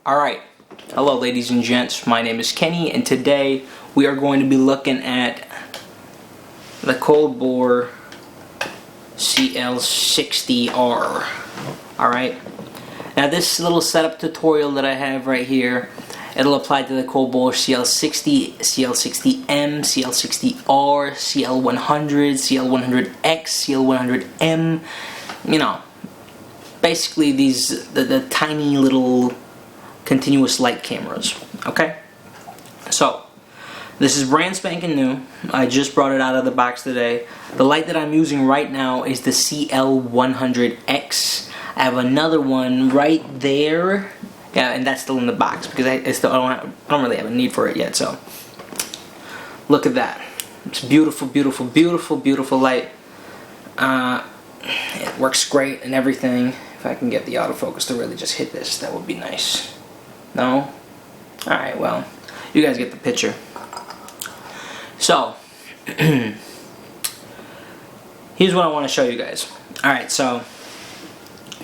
Alright, hello ladies and gents, my name is Kenny and today we are going to be looking at the COLBOR cl60r. Alright, now this little setup tutorial that I have right here, it'll apply to the COLBOR cl60, cl60m, cl60r, cl100, cl100x, cl100m, you know, basically these, the tiny little continuous light cameras. Okay, so this is brand spanking new. I just brought it out of the box today. The light that I'm using right now is the cl100x. I have another one right there, yeah, and that's still in the box because I don't really have a need for it yet. So look at that. It's beautiful, beautiful, beautiful, beautiful light. It works great and everything. If I can get the autofocus to really just hit this, that would be nice. No? Alright, well, you guys get the picture. So, here's what I want to show you guys. Alright, so,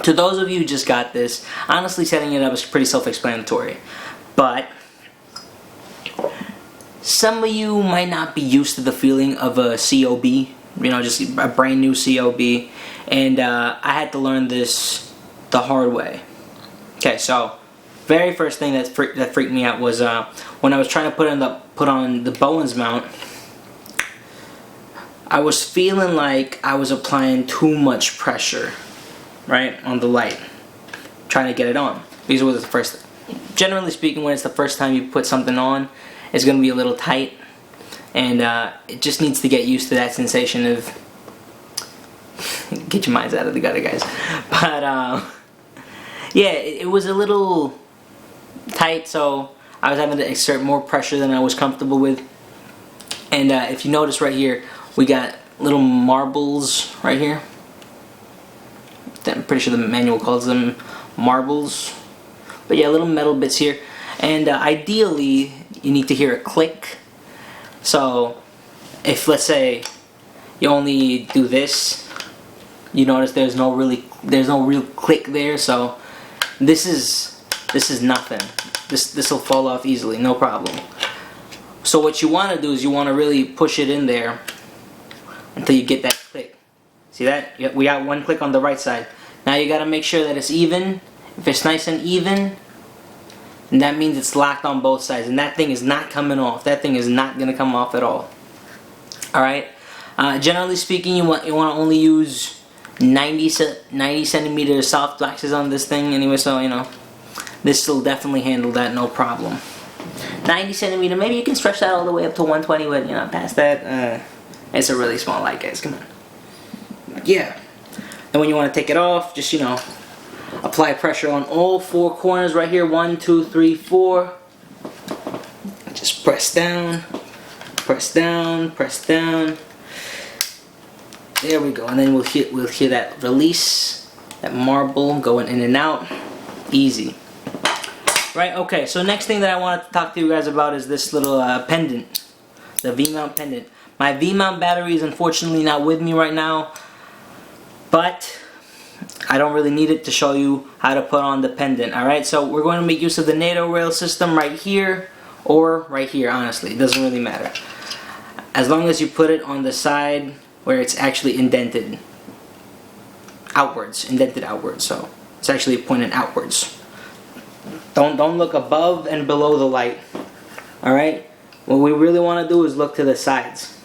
to those of you who just got this, honestly setting it up is pretty self-explanatory. But, some of you might not be used to the feeling of a COB, you know, just a brand new COB. And I had to learn this the hard way. Okay, so very first thing that freaked me out was when I was trying to put on the Bowens mount. I was feeling like I was applying too much pressure, right, on the light, trying to get it on. Because it was the first. Generally speaking, when it's the first time you put something on, it's going to be a little tight, and it just needs to get used to that sensation of. Get your minds out of the gutter, guys. But yeah, it was a little tight, so I was having to exert more pressure than I was comfortable with. And if you notice right here, we got little marbles right here. I'm pretty sure the manual calls them marbles. But yeah, little metal bits here. And ideally, you need to hear a click. So if, let's say, you only do this, you notice there's no real click there. So this is nothing. This will fall off easily, no problem. So what you want to do is you want to really push it in there until you get that click. See that? We got one click on the right side. Now you got to make sure that it's even. If it's nice and even, and that means it's locked on both sides, and that thing is not coming off. That thing is not going to come off at all. All right. Generally speaking, you want to only use 90 centimeter soft boxes on this thing anyway, so you know this will definitely handle that, no problem. 90 centimeter, maybe you can stretch that all the way up to 120, but you know, past that, it's a really small light, guys. Come on. Yeah. And when you want to take it off, just, you know, apply pressure on all four corners right here. 1, 2, 3, 4. Just press down, press down, press down. There we go, and then we'll hear that release, that marble going in and out, easy. Right, okay, so next thing that I wanted to talk to you guys about is this little pendant, the V-mount pendant. My V-mount battery is unfortunately not with me right now, but I don't really need it to show you how to put on the pendant, alright? So we're going to make use of the NATO rail system right here, or right here, honestly, it doesn't really matter. As long as you put it on the side where it's actually indented outwards, so it's actually pointed outwards. Don't look above and below the light. All right. What we really want to do is look to the sides.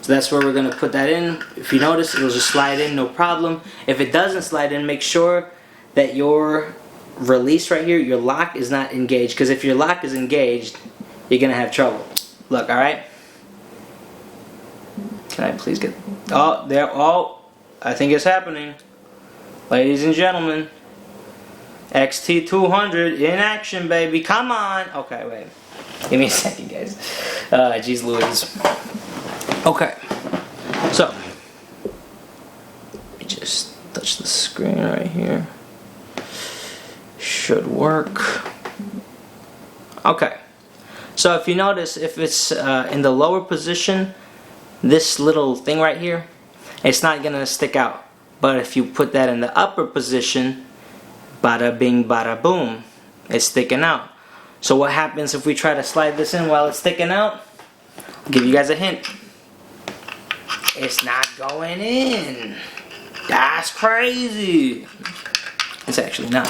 So that's where we're gonna put that in. If you notice, it'll just slide in, no problem. If it doesn't slide in, make sure that your release right here, your lock is not engaged. Because if your lock is engaged, you're gonna have trouble. Look, all right. Can I please get... Oh, there. Oh, I think it's happening. Ladies and gentlemen. XT200 in action, baby. Come on. Okay, wait. Give me a second, guys. Jeez Louise. Okay. So. Let me just touch the screen right here. Should work. Okay. So if you notice, if it's in the lower position, this little thing right here, it's not gonna stick out. But if you put that in the upper position, bada bing bada boom, it's sticking out. So what happens if we try to slide this in while it's sticking out? I'll give you guys a hint. It's not going in. That's crazy. It's actually not.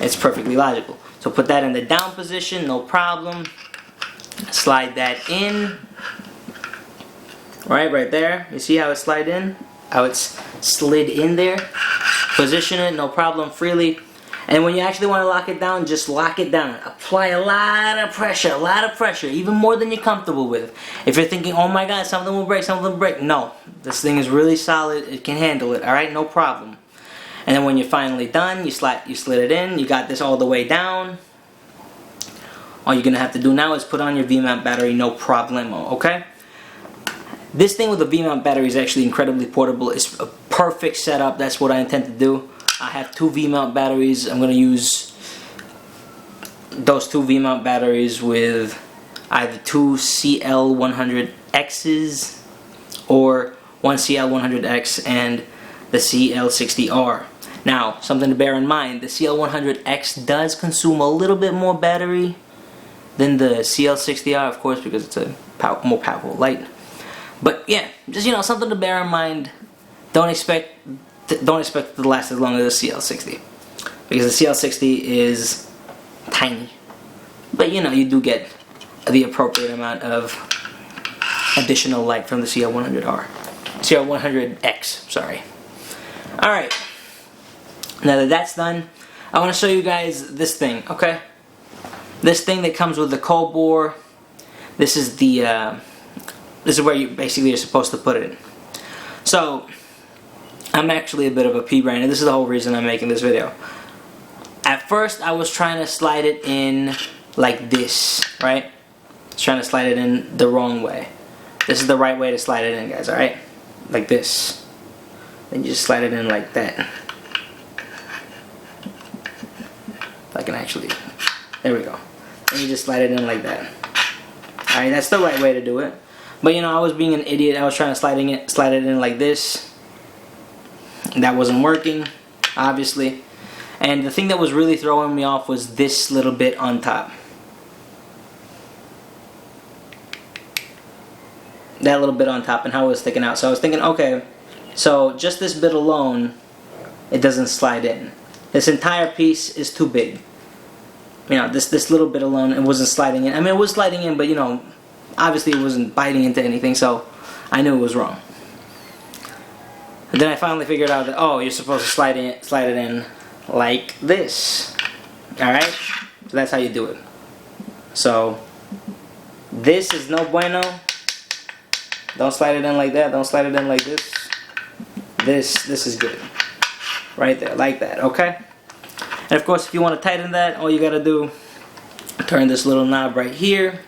It's perfectly logical. So put that in the down position, no problem. Slide that in. Right there. You see how it slid in? How it's slid in there? Position it, no problem, freely. And when you actually want to lock it down, just lock it down. Apply a lot of pressure, even more than you're comfortable with. If you're thinking, oh my god, something will break, no. This thing is really solid, it can handle it, alright? No problem. And then when you're finally done, you slid it in, you got this all the way down. All you're going to have to do now is put on your V-mount battery, no problemo, okay? This thing with a V-mount battery is actually incredibly portable. It's a perfect setup, that's what I intend to do. I have 2 V-mount batteries. I'm going to use those 2 V-mount batteries with either 2 cl100x's or 1 cl100x and the cl60r. Now, something to bear in mind, the cl100x does consume a little bit more battery than the cl60r, of course, because it's a more powerful light. But yeah, just, you know, something to bear in mind. Don't expect it to last as long as the cl60, because the cl60 is tiny, but you know, you do get the appropriate amount of additional light from the cl100x, sorry. Alright, now that that's done, I want to show you guys this thing, okay? This thing that comes with the COLBOR. This is the this is where you basically are supposed to put it in. So I'm actually a bit of a pea brain, and this is the whole reason I'm making this video. At first, I was trying to slide it in like this, right? I was trying to slide it in the wrong way. This is the right way to slide it in, guys, alright? Like this. Then you just slide it in like that. If I can actually, there we go. And you just slide it in like that. Alright, that's the right way to do it. But you know, I was being an idiot. I was trying to slide it in like this. That wasn't working, obviously. And the thing that was really throwing me off was this little bit on top. That little bit on top and how it was sticking out. So I was thinking, okay, so just this bit alone, it doesn't slide in. This entire piece is too big. You know, this little bit alone, it wasn't sliding in. I mean, it was sliding in, but you know, obviously it wasn't biting into anything, so I knew it was wrong. And then I finally figured out that, oh, you're supposed to slide it in like this. Alright? So that's how you do it. So, this is no bueno. Don't slide it in like that. Don't slide it in like this. This is good. Right there, like that, okay? And of course, if you want to tighten that, all you gotta do, turn this little knob right here.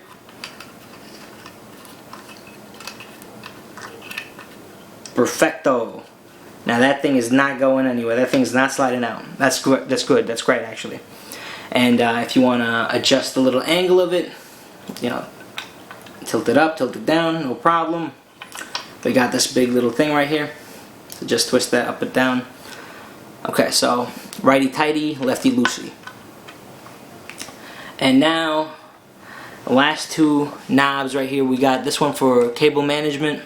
Perfecto. Now that thing is not going anywhere. That thing's not sliding out. That's good. That's good. That's great, actually. And if you want to adjust the little angle of it, you know, tilt it up, tilt it down, no problem. We got this big little thing right here. So just twist that up and down. Okay, so righty tighty, lefty loosey. And now, the last 2 knobs right here. We got this one for cable management,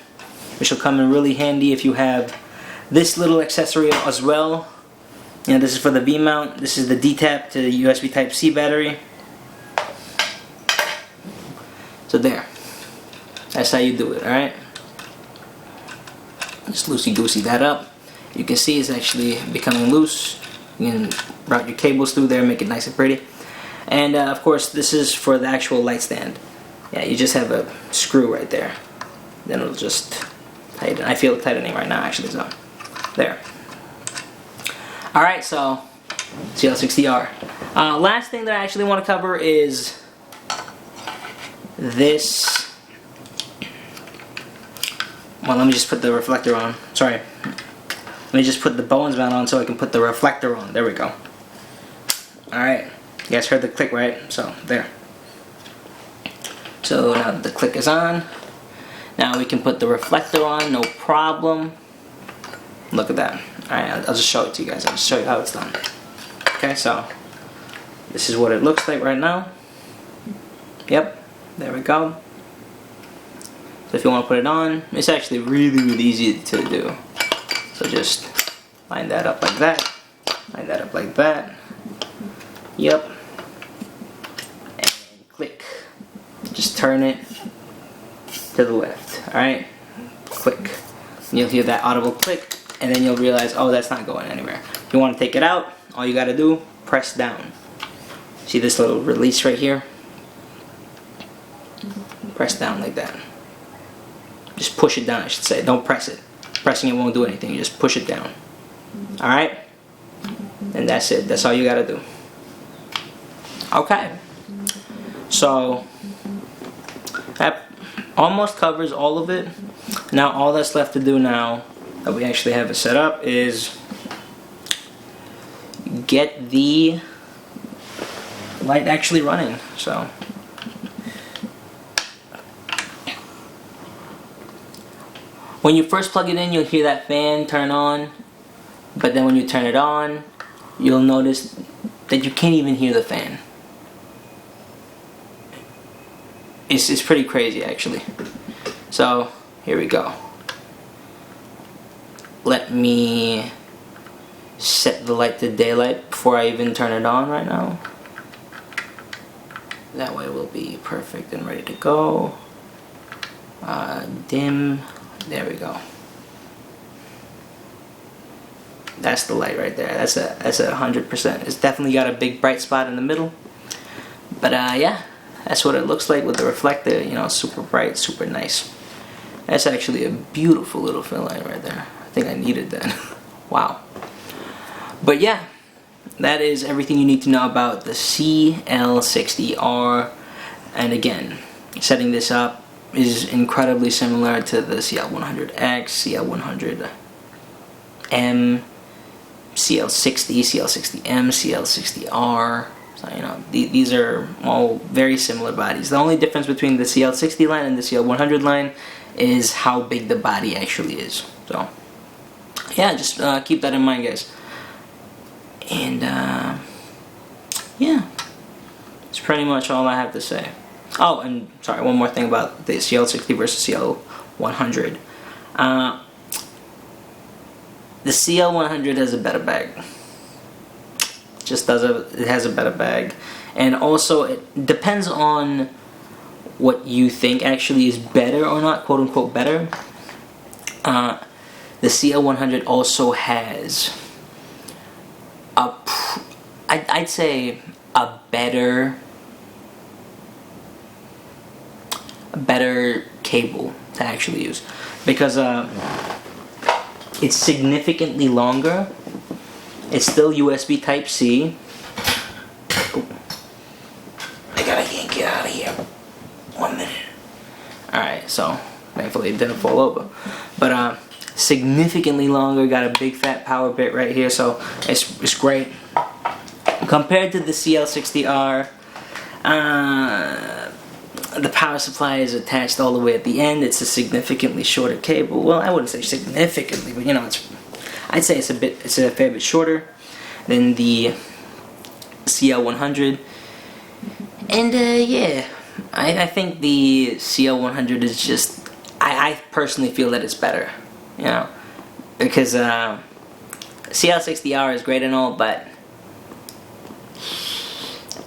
which will come in really handy if you have this little accessory as well. You know, this is for the V-mount. This is the D-tap to the USB Type-C battery. So there. That's how you do it, alright? Just loosey-goosey that up. You can see it's actually becoming loose. You can route your cables through there, make it nice and pretty. And of course, this is for the actual light stand. Yeah, you just have a screw right there. Then it'll just tighten. I feel it tightening right now, actually, so there. Alright, so cl60r. Last thing that I actually want to cover is this. Well, let me just put the reflector on. Sorry. Let me just put the Bowens mount on so I can put the reflector on. There we go. Alright. You guys heard the click, right? So, there. So, now the click is on. Now we can put the reflector on, no problem. Look at that. Alright, I'll just show it to you guys. I'll just show you how it's done. Okay, so this is what it looks like right now. Yep, there we go. So if you want to put it on, it's actually really easy to do. So just line that up like that, line that up like that. Yep, and click. Just turn it to the left. All right, click. And you'll hear that audible click, and then you'll realize, oh, that's not going anywhere. If you want to take it out, all you got to do, press down. See this little release right here? Press down like that. Just push it down, I should say. Don't press it. Pressing it won't do anything. You just push it down. Alright? And that's it. That's all you gotta do. Okay. So, that almost covers all of it. Now, all that's left to do now that we actually have it set up is get the light actually running. So, when you first plug it in, you'll hear that fan turn on, but then when you turn it on, you'll notice that you can't even hear the fan. It's pretty crazy, actually. So, here we go. Let me set the light to daylight before I even turn it on right now. That way we'll be perfect and ready to go. Dim. There we go. That's the light right there. That's a 100%. It's definitely got a big bright spot in the middle. But yeah, that's what it looks like with the reflector. You know, super bright, super nice. That's actually a beautiful little fill light right there. I think I needed that. Wow. But yeah, that is everything you need to know about the cl60r. And again, setting this up is incredibly similar to the cl100x, cl100m, cl60, cl60m, cl60r. So, you know, these are all very similar bodies. The only difference between the cl60 line and the cl100 line is how big the body actually is. So, yeah, just keep that in mind, guys. And, yeah, that's pretty much all I have to say. Oh, and sorry, one more thing about the cl60 versus cl100. The cl100 has a better bag. It has a better bag, and also it depends on what you think actually is better or not, quote unquote better. The cl100 also has I'd say a better cable to actually use, because it's significantly longer. It's still USB Type C. Oh. I can't get out of here. 1 minute. Alright, so thankfully it didn't fall over. But significantly longer, got a big fat power bit right here, so it's great. Compared to the cl60r, the power supply is attached all the way at the end. It's a significantly shorter cable. Well, I wouldn't say significantly, but you know, I'd say it's a fair bit shorter than the cl100. And yeah, I think the cl100 is just, I personally feel that it's better, you know, because cl60r is great and all, but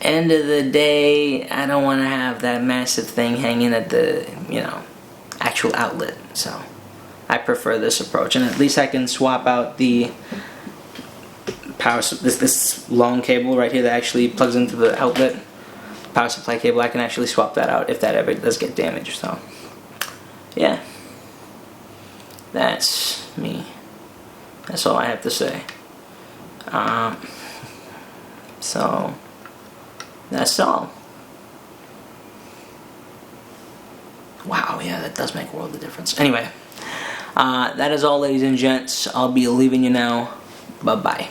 end of the day, I don't want to have that massive thing hanging at the, you know, actual outlet. So I prefer this approach, and at least I can swap out the power, this long cable right here that actually plugs into the outlet power supply cable. I can actually swap that out if that ever does get damaged. So yeah, that's me. That's all I have to say. So that's all. Wow, yeah, that does make a world of difference. Anyway, that is all, ladies and gents. I'll be leaving you now. Bye-bye.